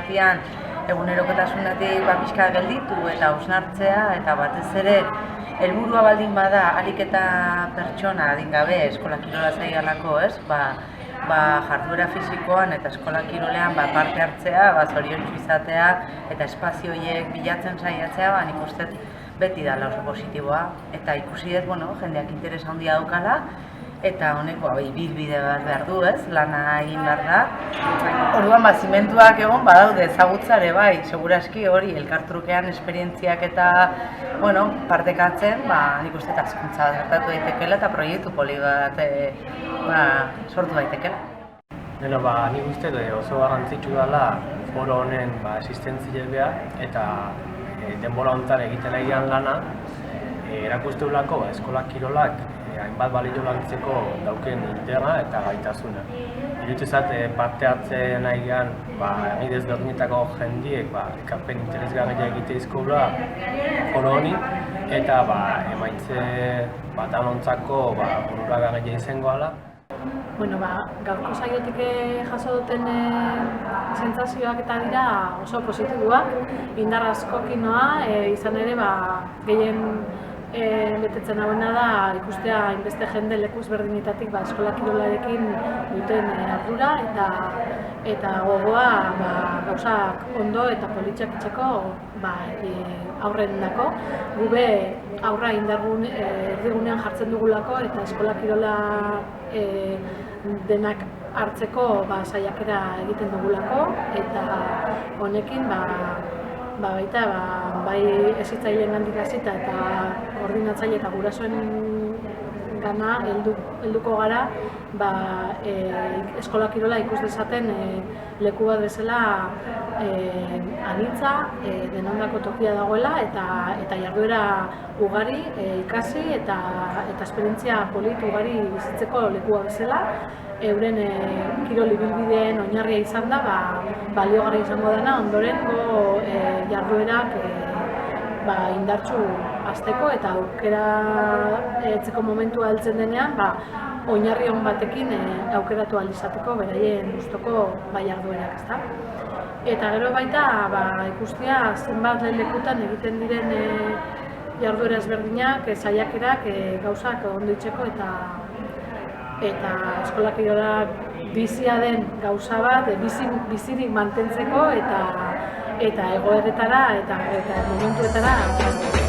batian egunerokotasunetik pixka gelditu eta hausnartzea, eta batez ere helburua baldin bada ahalik eta pertsona adingabe eskola kirola zaialako, ez? Jarduera fisikoan eta eskola kirolean parte hartzea, zoriontsu izatea eta espazio horiek bilatzen saiatzea, nik uste beti dela oso positiboa, eta ikusi dut, jendeak interesa handia daukala, eta honek ibilbide bat behar du, ez? Lana egin behar da. Orduan, zimentuak egon badaude ezagutzare bai, seguraski hori elkartrukean esperientziak eta partekatzen, nik uste hazkuntza bat gertatu daitekela eta proiektu poli bat sortu daitekela. Nik uste oso garrantzitsu dela foro honen existentzia eta denbora honetan egiten egian lana erakusteulako eskola kirolak hainbat balio lantzeko dauken interna eta gaitasuna. Iruditzat parte hartzen nahian herri desberdinetako jendiek ekarpen interesgarria egite izkola foro honi eta emaitze danontzako onuragarria izango ala. Gaurko saiotik jaso duten sentsazioak eta dira oso positiboak, indar askokin noa, izan ere gehien betetzen hauena da ikustea hainbeste jende leku ezberdinetatik eskola kirolarekin duten ardura eta gogoa gauzak ondo eta politxak itxeko aurren dako. Gube aurra erdigunean jartzen dugulako eta eskola kirola denak hartzeko saiakera egiten dugulako, eta honekin baita bai hezitzaileen gandik hasita eta koordinatzaile eta gurasoen gana helduko gara eskola kirola ikus dezaten leku bat bezala anitza, denondako tokia dagoela eta jarduera ugari ikasi eta esperientzia polit ugari bizitzeko lekua bezala. Euren kirol ibilbideen oinarria izan da, baliogarri izango dena ondorengo jarduerak indartsu hasteko eta aukera etzeko momentua heltzen denean, oinarri on batekin aukeratu ahal izateko beraien gustoko jarduerak, ezta? Eta gero baita ikustea zenbat lekutan egiten diren jarduera ezberdinak, saiakerak gauzak ondo itzeko eta eskola kirola bizia den gauza bat bizirik mantentzeko eta egoeretara eta momentuetara